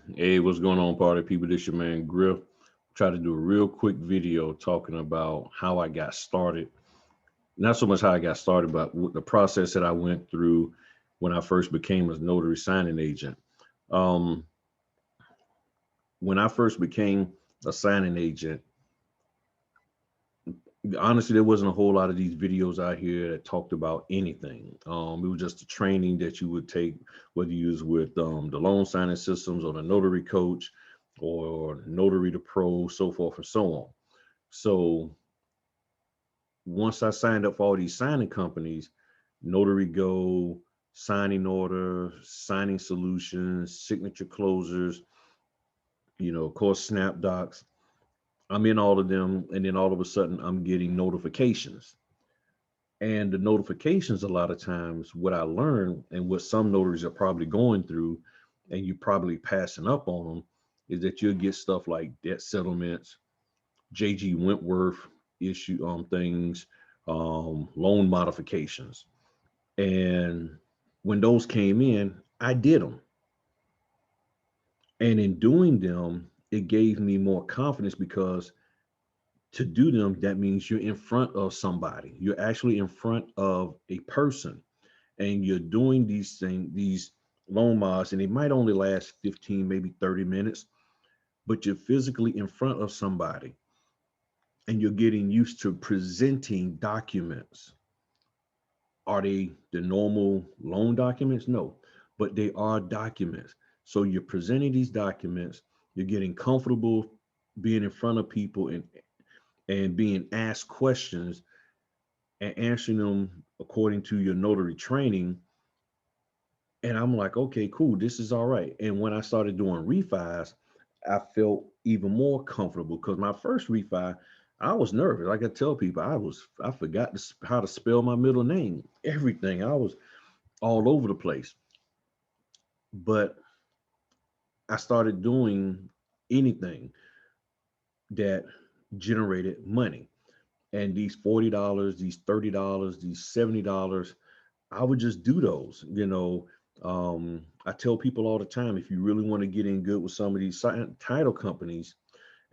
Hey, what's going on, party people? This your man Griff. Try to do a real quick video talking about how I got started. Not so much how I got started, but the process that I went through when I first became a notary signing agent. Um, when I first became a signing agent, honestly, there wasn't a whole lot of these videos out here that talked about anything. It was just the training that you would take, whether you was with the loan signing systems or the notary coach or notary to pro, so forth and so on. So once I signed up for all these signing companies, Notary Go, Signing Order, Signing Solutions, Signature Closers, of course, SnapDocs. I'm in all of them, and then all of a sudden, I'm getting notifications. And the notifications, a lot of times, what I learned and what some notaries are probably going through, and you probably passing up on them, is that you'll get stuff like debt settlements, JG Wentworth issue things, loan modifications. And when those came in, I did them. And in doing them, it gave me more confidence because to do them, that means you're in front of somebody. You're actually in front of a person and you're doing these things, these loan mods, and they might only last 15, maybe 30 minutes, but you're physically in front of somebody and you're getting used to presenting documents. Are they the normal loan documents? No, but they are documents. So you're presenting these documents, you're getting comfortable being in front of people and being asked questions and answering them according to your notary training. And I'm like, okay, cool, this is all right. And when I started doing refis, I felt even more comfortable because my first refi, I was nervous. Like I tell people, I forgot how to spell my middle name, everything. I was all over the place. But I started doing anything that generated money. And these $40, these $30, these $70, I would just do those. I tell people all the time, if you really want to get in good with some of these title companies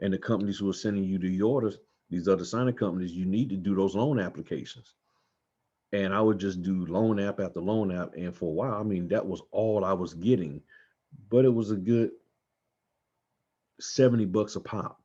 and the companies who are sending you the orders, these other signing companies, you need to do those loan applications. And I would just do loan app after loan app. And for a while, I mean, that was all I was getting, but it was a good $70 a pop.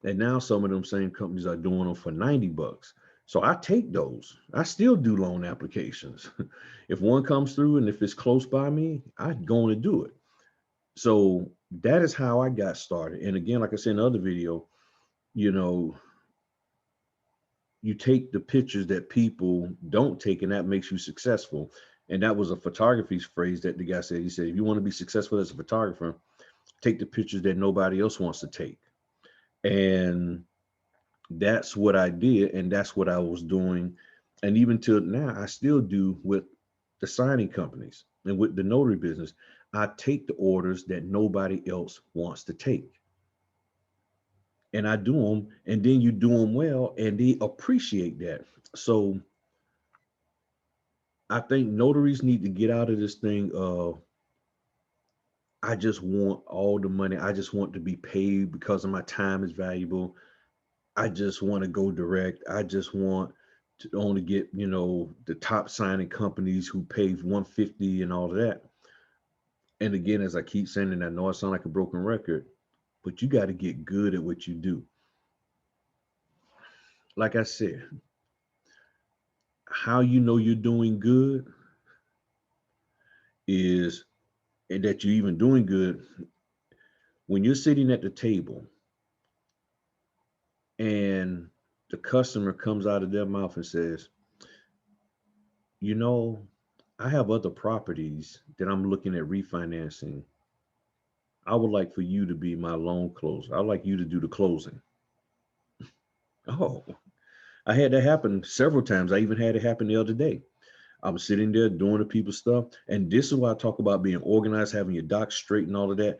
And now some of them same companies are doing them for $90. So I take those. I still do loan applications. If one comes through and if it's close by me, I'd go on and do it. So that is how I got started. And again, like I said in the other video, you know, you take the pictures that people don't take, and that makes you successful. And that was a photography phrase that the guy said. He said, if you want to be successful as a photographer, take the pictures that nobody else wants to take. And that's what I did, and that's what I was doing. And even till now, I still do with the signing companies and with the notary business. I take the orders that nobody else wants to take, and I do them, and then you do them well, and they appreciate that. So I think notaries need to get out of this thing of I just want all the money. I just want to be paid because of my time is valuable. I just want to go direct. I just want to only get, the top signing companies who pay 150 and all of that. And again, as I keep saying, and I know I sound like a broken record, but you got to get good at what you do. Like I said, how you know you're doing good is, and that you're even doing good when you're sitting at the table and the customer comes out of their mouth and says, you know, I have other properties that I'm looking at refinancing. I would like for you to be my loan closer. I'd like you to do the closing. Oh, I had that happen several times. I even had it happen the other day. I was sitting there doing the people stuff. And this is why I talk about being organized, having your docs straight and all of that.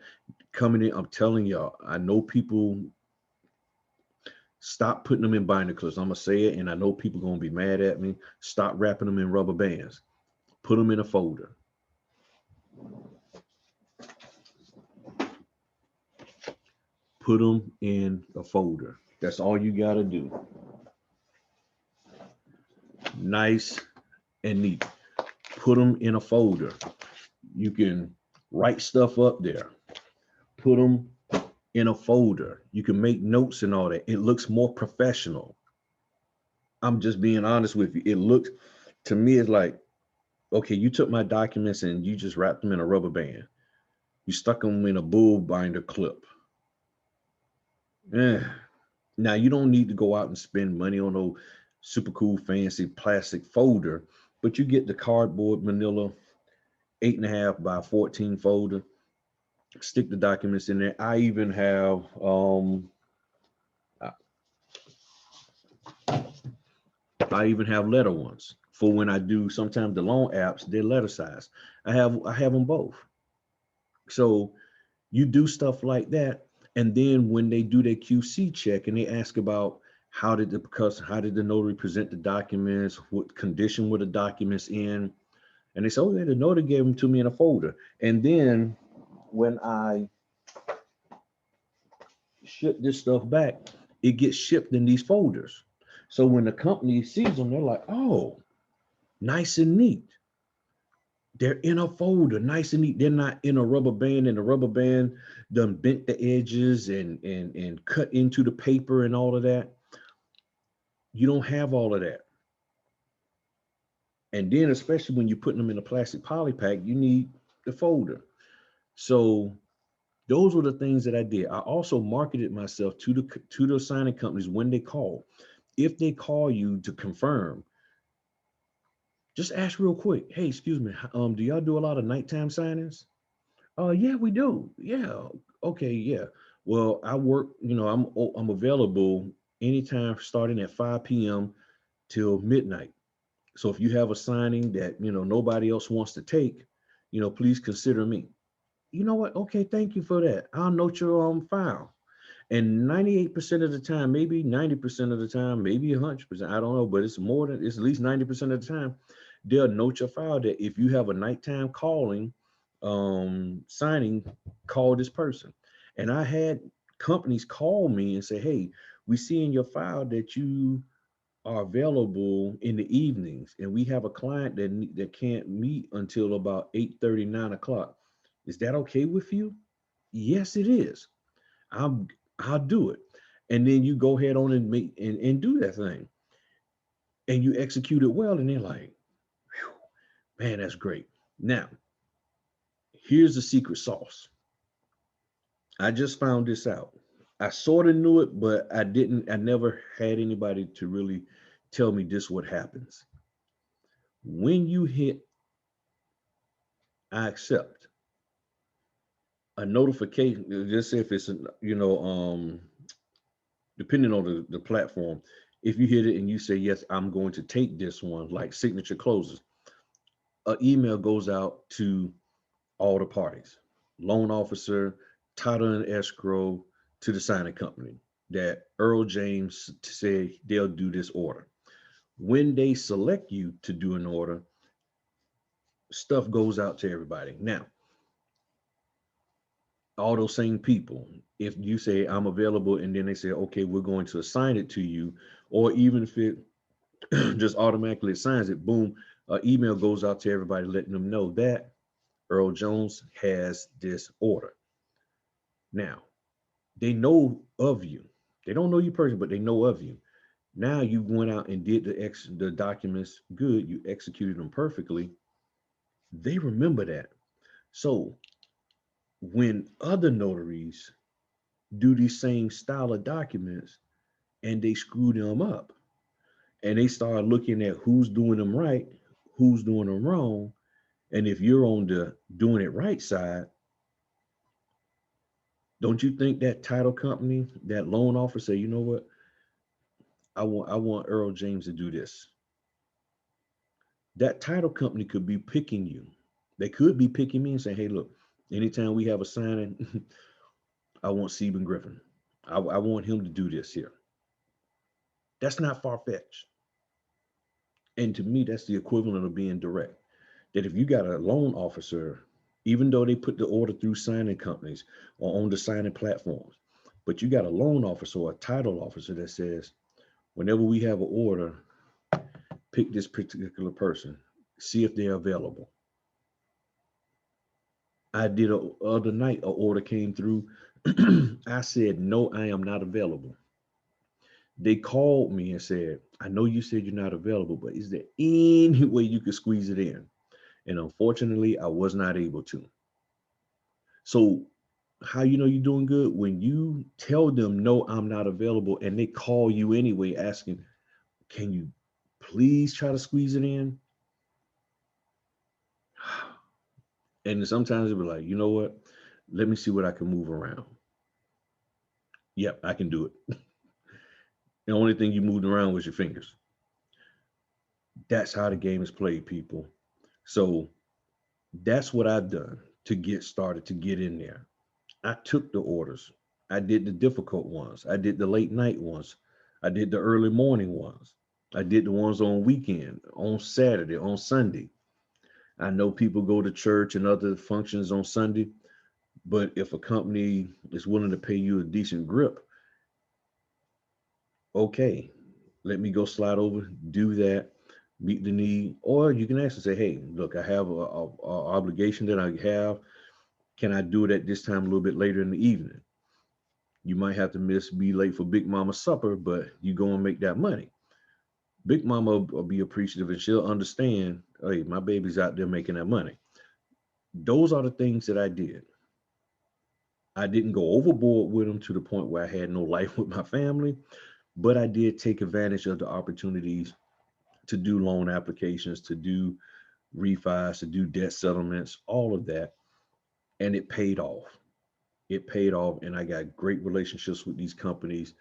Coming in, I'm telling y'all, I know people stop putting them in binder clips. I'm going to say it, and I know people going to be mad at me. Stop wrapping them in rubber bands. Put them in a folder. put them in a folder. That's all you got to do. Nice and neat. Put them in a folder. You can write stuff up there. Put them in a folder. You can make notes and all that. It looks more professional. I'm just being honest with you. It looks, to me, it's like, okay, you took my documents and you just wrapped them in a rubber band. You stuck them in a bull binder clip. Eh. Now, you don't need to go out and spend money on no super cool, fancy plastic folder, but you get the cardboard manila 8.5 by 14 folder, stick the documents in there. I even have I even have letter ones for when I do sometimes the loan apps, they're letter size. I have them both. So you do stuff like that. And then when they do their QC check and they ask about how did the notary present the documents, what condition were the documents in, and they say, oh yeah, the notary gave them to me in a folder. And then when I ship this stuff back, it gets shipped in these folders. So when the company sees them, they're like, oh, nice and neat. They're in a folder, nice and neat. They're not in a rubber band, and the rubber band done bent the edges and cut into the paper and all of that. You don't have all of that. And then, especially when you're putting them in a plastic poly pack, you need the folder. So those were the things that I did. I also marketed myself to the signing companies when they call. If they call you to confirm, just ask real quick. Hey, excuse me, do y'all do a lot of nighttime signings? Yeah, we do. Yeah. Okay, yeah. Well, I work, I'm available anytime starting at 5 p.m. till midnight. So if you have a signing that, nobody else wants to take, please consider me. You know what? Okay, thank you for that. I'll note your file. And 98% of the time, maybe 90% of the time, maybe 100%, I don't know, but it's at least 90% of the time, they'll note your file that if you have a nighttime calling, signing, call this person. And I had companies call me and say, hey, we see in your file that you are available in the evenings, and we have a client that can't meet until about 8:30, 9 o'clock. Is that okay with you? Yes, it is. I'll I'll do it. And then you go ahead on and make and do that thing. And you execute it well, and they're like, man, that's great. Now, here's the secret sauce. I just found this out. I sort of knew it, but I never had anybody to really tell me this what happens. When you hit I accept, a notification, just if it's depending on the platform, if you hit it and you say, yes, I'm going to take this one, like signature closes, an email goes out to all the parties, loan officer, title and escrow, to the signing company, that Earl James said they'll do this order. When they select you to do an order, stuff goes out to everybody. Now, all those same people, if you say I'm available and then they say, okay, we're going to assign it to you, or even if it just automatically assigns it, boom, an email goes out to everybody letting them know that Earl Jones has this order. Now, they know of you. They don't know you personally, but they know of you. Now you went out and did the documents good. You executed them perfectly. They remember that. So when other notaries do these same style of documents and they screw them up and they start looking at who's doing them right, who's doing them wrong, and if you're on the doing it right side, don't you think that title company, that loan officer, you know what? I want Earl James to do this. That title company could be picking you. They could be picking me and saying, hey, look, anytime we have a signing, I want Stephen Griffin. I want him to do this here. That's not far-fetched. And to me, that's the equivalent of being direct. That if you got a loan officer, even though they put the order through signing companies or on the signing platforms, But you got a loan officer or a title officer that says, whenever we have an order, pick this particular person, see if they're available. I did a other night, a order came through. I said, no, I am not available. They called me and said, I know you said you're not available, but is there any way you could squeeze it in? And unfortunately, I was not able to. So, how you know you're doing good? When you tell them, no, I'm not available, and they call you anyway asking, can you please try to squeeze it in? And sometimes they'll be like, you know what? Let me see what I can move around. Yep, I can do it. The only thing you moved around was your fingers. That's how the game is played, people. So that's what I've done to get started, to get in there. I took the orders. I did the difficult ones. I did the late night ones. I did the early morning ones. I did the ones on weekend, on Saturday, on Sunday. I know people go to church and other functions on Sunday, but if a company is willing to pay you a decent grip, okay, let me go slide over, do that, meet the need. Or you can actually say, hey, look, I have a obligation that I have. Can I do it at this time a little bit later in the evening? You might have to be late for Big Mama's supper, but you go and make that money. Big Mama will be appreciative and she'll understand, hey, my baby's out there making that money. Those are the things that I did. I didn't go overboard with them to the point where I had no life with my family, but I did take advantage of the opportunities to do loan applications, to do refis, to do debt settlements, all of that. And it paid off. It paid off. And I got great relationships with these companies.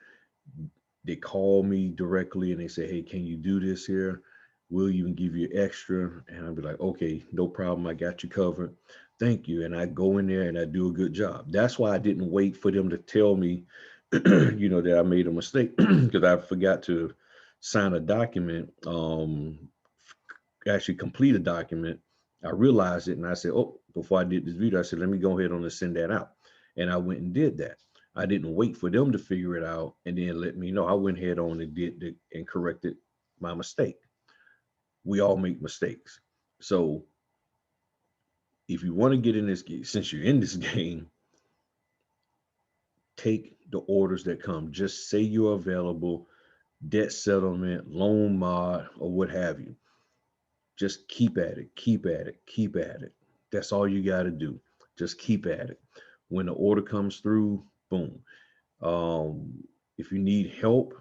They call me directly and they say, hey, can you do this here? We'll even give you extra. And I'll be like, okay, no problem. I got you covered. Thank you. And I go in there and I do a good job. That's why I didn't wait for them to tell me, that I made a mistake because I forgot to sign a document, actually complete a document. I realized it and I said, oh, before I did this video, I said, let me go ahead and send that out. And I went and did that. I didn't wait for them to figure it out and then let me know. I went head on and and corrected my mistake. We all make mistakes. So if you want to get in this game, since you're in this game, take the orders that come. Just say you're available, debt settlement, loan mod, or what have you. Just keep at it, keep at it, keep at it. That's all you got to do. Just keep at it. When the order comes through, boom. If you need help,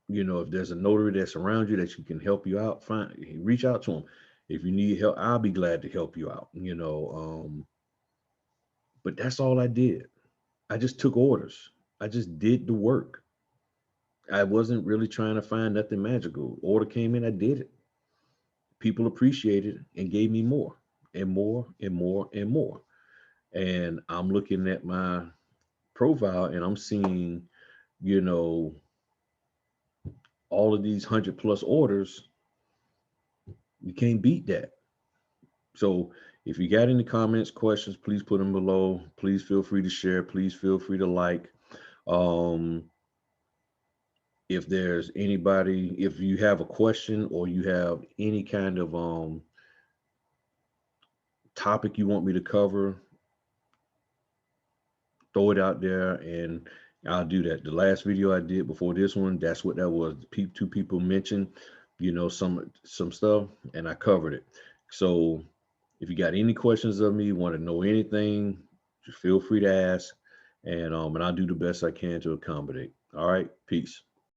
if there's a notary that's around you that you can help you out, fine, reach out to them. If you need help, I'll be glad to help you out. But that's all I did. I just took orders. I just did the work. I wasn't really trying to find nothing magical. Order came in, I did it. People appreciated it and gave me more and more and more and more. And I'm looking at my profile and I'm seeing, you know, all of these 100+ orders. You can't beat that. So if you got any comments, questions, please put them below. Please feel free to share. Please feel free to like. Um, if there's anybody, if you have a question or you have any kind of topic you want me to cover, throw it out there and I'll do that. The last video I did before this one, that's what that was. Two people mentioned, some stuff, and I covered it. So if you got any questions of me, want to know anything, just feel free to ask, and I'll do the best I can to accommodate. All right, peace.